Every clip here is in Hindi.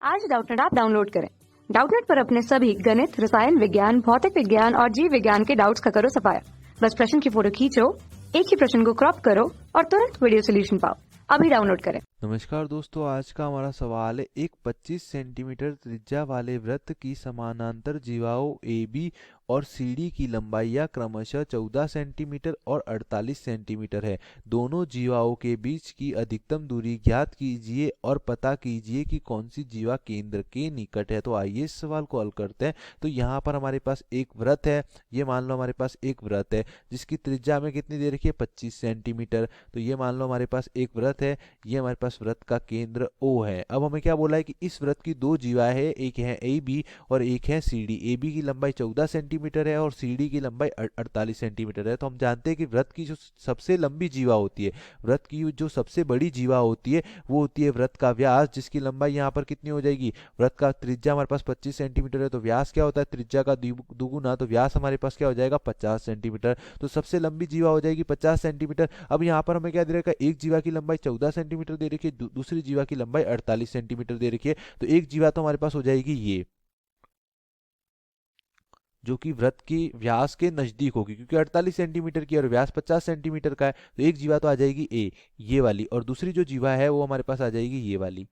आज डाउटनेट ऐप डाउनलोड करें। डाउटनेट पर अपने सभी गणित, रसायन विज्ञान, भौतिक विज्ञान और जीव विज्ञान के डाउट्स का करो सफाया। बस प्रश्न की फोटो खींचो, एक ही प्रश्न को क्रॉप करो और तुरंत वीडियो सोल्यूशन पाओ। अभी डाउनलोड करें। नमस्कार दोस्तों, आज का हमारा सवाल है एक 25 सेंटीमीटर त्रिज्या वाले वृत्त की समानांतर जीवाओं AB और CD की लंबाइयाँ क्रमशः 14 सेंटीमीटर और 48 सेंटीमीटर है। दोनों जीवाओं के बीच की अधिकतम दूरी ज्ञात कीजिए और पता कीजिए कि कौन सी जीवा केंद्र के निकट है। तो आइए इस सवाल को हल करते हैं। तो यहाँ पर हमारे पास एक वृत्त है, ये मान लो हमारे पास एक वृत्त है जिसकी त्रिज्या हमें कितनी दे रखी है, 25 सेंटीमीटर। तो ये मान लो हमारे पास एक वृत्त है, ये हमारे पास वृत्त का केंद्र O है। अब हमें क्या बोला है कि इस वृत्त की दो जीवाएं हैं, एक है AB और एक है CD। AB की लंबाई 14 सेंटीमीटर है और CD की लंबाई 48 सेंटीमीटर है। तो हम जानते हैं कि वृत्त की जो सबसे लंबी जीवा होती है, वृत्त की जो सबसे बड़ी जीवा होती है वो होती है वृत्त का व्यास, जिसकी लंबाई यहाँ पर कितनी हो जाएगी, वृत्त का त्रिज्या हमारे पास 25 सेंटीमीटर है तो व्यास क्या होता है, त्रिज्या का दुगुना, तो व्यास हमारे पास क्या हो जाएगा, 50 सेंटीमीटर। तो सबसे लंबी जीवा हो जाएगी 50 सेंटीमीटर। अब यहाँ पर हमें क्या दे रखा है, एक जीवा की लंबाई 14 सेंटीमीटर दे रखी है, दूसरी जीवा की लंबाई 48 सेंटीमीटर दे रखी है। तो एक जीवा तो हमारे पास हो जाएगी ये, जो कि वृत्त की व्यास के नजदीक होगी, क्योंकि 48 सेंटीमीटर की और व्यास 50 सेंटीमीटर का है। तो एक जीवा तो आ जाएगी ए, ये वाली, और दूसरी जो जीवा है वो हमारे पास आ जाएगी ये वाली,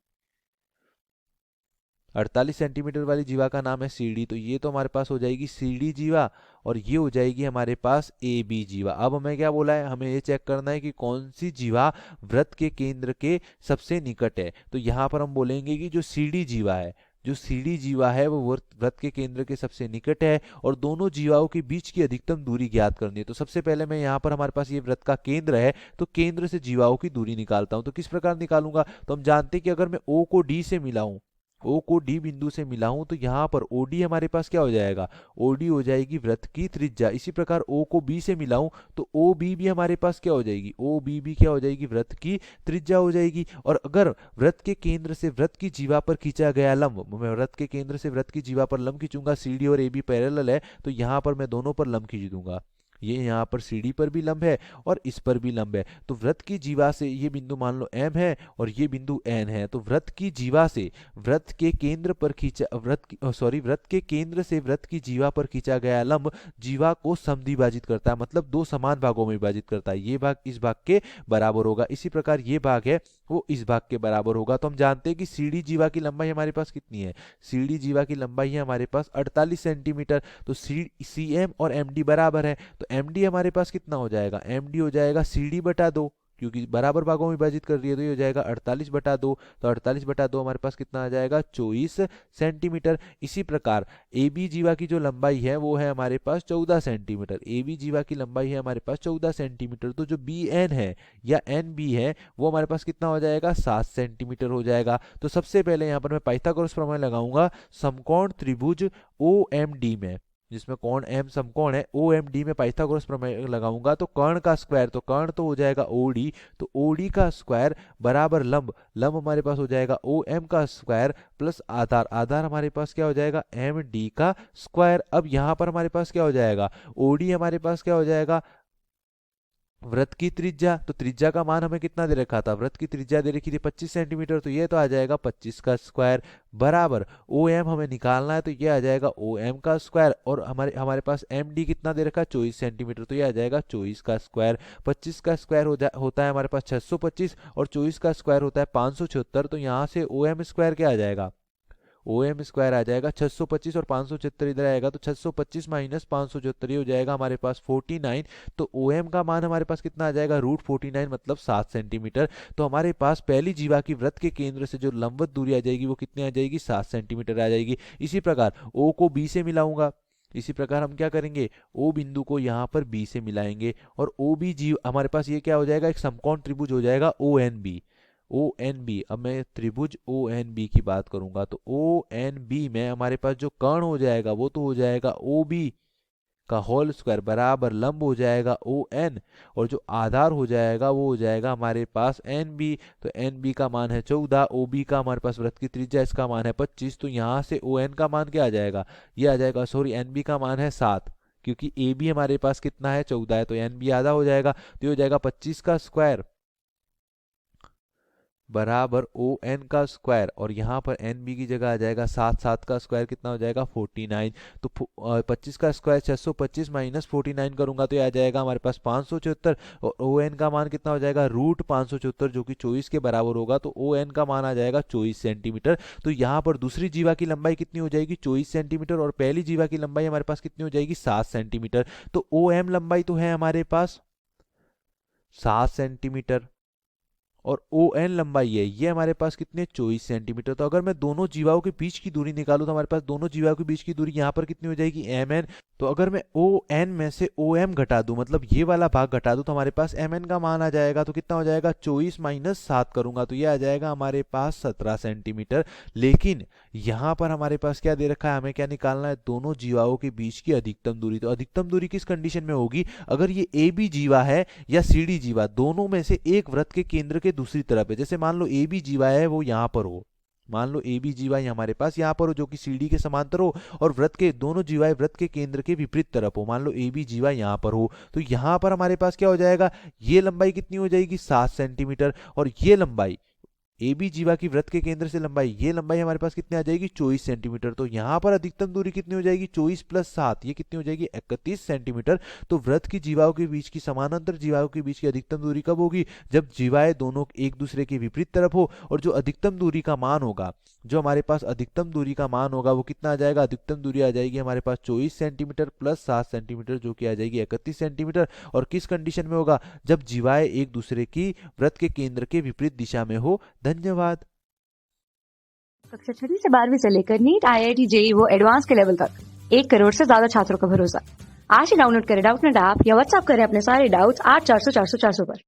48 सेंटीमीटर वाली जीवा का नाम है CD। तो ये तो हमारे पास हो जाएगी CD जीवा और ये हो जाएगी हमारे पास AB जीवा। अब हमें क्या बोला है, हमें ये चेक करना है कि कौन सी जीवा वृत्त के केंद्र के सबसे निकट है। तो यहाँ पर हम बोलेंगे कि जो CD जीवा है, जो CD जीवा है वो वृत्त के केंद्र के सबसे निकट है और दोनों जीवाओं के बीच की अधिकतम दूरी ज्ञात करनी है। तो सबसे पहले मैं यहाँ पर, हमारे पास ये वृत्त का केंद्र है तो केंद्र से जीवाओं की दूरी निकालता हूँ। तो किस प्रकार निकालूंगा, तो हम जानते हैं कि अगर मैं O को D से मिलाऊं, O को D बिंदु से मिलाऊं तो यहाँ पर OD हमारे पास क्या हो जाएगा, OD हो जाएगी वृत्त की त्रिज्या। इसी प्रकार O को B से मिलाऊं तो OB भी हमारे पास क्या हो जाएगी, OB भी क्या हो जाएगी, वृत्त की त्रिज्या हो जाएगी। और अगर वृत्त के केंद्र से वृत्त की जीवा पर खींचा गया लंब, मैं वृत्त के केंद्र से वृत्त की जीवा पर लंब खींचूंगा, CD और AB पैरेलल है तो यहाँ पर मैं दोनों पर लंब खींच दूंगा। ये यहाँ पर CD पर भी लंब है और इस पर भी लंब है। तो वृत्त की जीवा से ये बिंदु मान लो M है और ये बिंदु N है। तो वृत्त की जीवा से वृत्त के केंद्र पर खींचा, वृत्त के केंद्र से वृत्त की जीवा पर खींचा गया लंब जीवा को समद्विभाजित करता है, मतलब दो समान भागों में विभाजित करता है। ये भाग इस भाग के बराबर होगा, इसी प्रकार ये भाग है वो इस भाग के बराबर होगा। तो हम जानते हैं कि CD जीवा की लंबाई हमारे पास कितनी है, CD जीवा की लंबाई है हमारे पास 48 सेंटीमीटर। तो CM और MD बराबर है, तो MD हमारे पास कितना हो जाएगा, MD हो जाएगा CD बटा 2, क्योंकि बराबर भागों में विभाजित कर रही है तो ये हो जाएगा 48 बटा 2। तो 48 बटा 2 हमारे पास कितना आ जाएगा, 24 सेंटीमीटर। इसी प्रकार AB जीवा की जो लंबाई है वो है हमारे पास 14 सेंटीमीटर, AB जीवा की लंबाई है हमारे पास 14 सेंटीमीटर। तो जो BN है या NB है वो हमारे पास कितना हो जाएगा, 7 सेंटीमीटर हो जाएगा। तो सबसे पहले यहाँ पर मैं पाइथागोरस प्रमेय लगाऊंगा समकोण त्रिभुज OMD में, जिसमें कोण M समकोण है, OMD में पाइथागोरस प्रमेय लगाऊंगा। तो कर्ण का स्क्वायर, तो कर्ण तो हो जाएगा OD, तो OD का स्क्वायर बराबर लंब, लंब हमारे पास हो जाएगा OM का स्क्वायर प्लस आधार, आधार हमारे पास क्या हो जाएगा, MD का स्क्वायर। अब यहाँ पर हमारे पास क्या हो जाएगा, OD हमारे पास क्या हो जाएगा, वृत्त की त्रिज्या। तो त्रिज्या का मान हमें कितना दे रखा था, वृत्त की त्रिज्या दे रखी थी 25 सेंटीमीटर, तो ये तो आ जाएगा 25 का स्क्वायर बराबर OM हमें निकालना है तो ये आ जाएगा OM का स्क्वायर, और हमारे हमारे पास MD कितना दे रखा है 24 सेंटीमीटर, तो ये आ जाएगा 24 का स्क्वायर। 25 का स्क्वायर होता है हमारे पास 625 और 24 का स्क्वायर होता है 576। तो यहाँ से OM स्क्वायर क्या आ जाएगा, OM स्क्वायर आ जाएगा 625 और 576 इधर आएगा तो 625 माइनस 576 हो जाएगा हमारे पास 49। तो OM का मान हमारे पास कितना आ जाएगा, √49 मतलब 7 सेंटीमीटर। तो हमारे पास पहली जीवा की वृत्त के केंद्र से जो लंबवत दूरी आ जाएगी वो कितनी आ जाएगी, 7 सेंटीमीटर आ जाएगी। इसी प्रकार O को B से मिलाऊंगा, इसी प्रकार हम क्या करेंगे, O बिंदु को यहाँ पर B से मिलाएंगे और OB जीव हमारे पास ये क्या हो जाएगा, एक समकोण त्रिभुज हो जाएगा ONB। ONB, अब मैं त्रिभुज ONB की बात करूंगा तो ONB में हमारे पास जो कर्ण हो जाएगा वो तो हो जाएगा OB का होल स्क्वायर बराबर लंब हो जाएगा ON, और जो आधार हो जाएगा वो हो जाएगा हमारे पास NB। तो NB का मान है 14, OB का हमारे पास वृत्त की त्रिज्या इसका मान है 25। तो यहाँ से ON का मान क्या आ जाएगा, ये आ जाएगा, सॉरी NB का मान है 7, क्योंकि AB हमारे पास कितना है 14 है तो NB आधा हो जाएगा, तो ये हो जाएगा 25 का स्क्वायर बराबर ओ एन का स्क्वायर, और यहाँ पर एन बी की जगह आ जाएगा 7, 7 का स्क्वायर कितना हो जाएगा 49। तो 25 का स्क्वायर 625 माइनस 49 करूंगा तो ये आ जाएगा हमारे पास 574, और ओ एन का मान कितना हो जाएगा रूट 574 जो कि 24 के बराबर होगा, तो ओ एन का मान आ जाएगा 24 सेंटीमीटर। तो यहाँ पर दूसरी जीवा की लंबाई कितनी हो जाएगी 24 सेंटीमीटर, और पहली जीवा की लंबाई हमारे पास कितनी हो जाएगी 7 सेंटीमीटर। तो ओ एम लंबाई तो है हमारे पास 7 सेंटीमीटर, और ओ एन लंबाई है ये हमारे पास कितने 24 सेंटीमीटर। तो अगर मैं दोनों जीवाओं के बीच की दूरी निकालूं तो हमारे पास दोनों जीवाओं के बीच की दूरी यहाँ पर कितनी हो जाएगी एम एन। तो अगर मैं ओ एन में से ओ एम घटा दूं, मतलब ये वाला भाग घटा दूं, तो हमारे पास एम एन का मान आ जाएगा, तो कितना हो जाएगा 24 माइनस 7 करूंगा तो ये आ जाएगा हमारे पास 17 सेंटीमीटर। लेकिन यहाँ पर हमारे पास क्या दे रखा है, हमें क्या निकालना है दोनों जीवाओं के बीच की अधिकतम दूरी। तो अधिकतम दूरी किस कंडीशन में होगी, अगर ये ए बी जीवा है या सी डी जीवा, दोनों में से एक वृत्त के केंद्र के दूसरी तरफ है। जैसे मान लो ए बी जीवा है वो यहाँ पर हो, मान लो ए बी जीवा हमारे पास यहाँ पर हो जो कि सी डी के समांतर हो, और वृत्त के दोनों जीवाएं वृत्त के केंद्र के विपरीत तरफ हो, मान लो ए बी जीवा यहाँ पर हो, तो यहाँ पर हमारे पास क्या हो जाएगा, ये लंबाई कितनी हो जाएगी 7 सेंटीमीटर, और ये लंबाई ए बी जीवा की वृत्त के केंद्र से लंबाई, ये लंबाई हमारे पास कितनी आ जाएगी 24 सेंटीमीटर। तो यहाँ पर अधिकतम दूरी कितनी हो जाएगी 24 प्लस 7, ये कितनी हो जाएगी 31 सेंटीमीटर। तो वृत्त की जीवाओं के बीच की समानांतर जीवाओं के बीच की अधिकतम दूरी कब होगी, जब जीवाएं दोनों एक दूसरे के विपरीत तरफ हो, और जो अधिकतम दूरी का मान होगा, जो हमारे पास अधिकतम दूरी का मान होगा वो कितना आ जाएगा, अधिकतम दूरी आ जाएगी हमारे पास 24 सेंटीमीटर प्लस 7 सेंटीमीटर जो कि आ जाएगी 31 सेंटीमीटर। और किस कंडीशन में होगा, जब जीवाएं एक दूसरे की वृत्त के केंद्र के विपरीत दिशा में हो। धन्यवाद। कक्षा 6वीं से 12वीं से लेकर नीट, IIT, JEE वो एडवांस के लेवल तक 1 करोड़ से ज्यादा छात्रों का भरोसा। आज ही डाउनलोड करें डाउटनेट ऐप या व्हाट्सएप करें अपने सारे डाउट्स 8400 400 400 पर।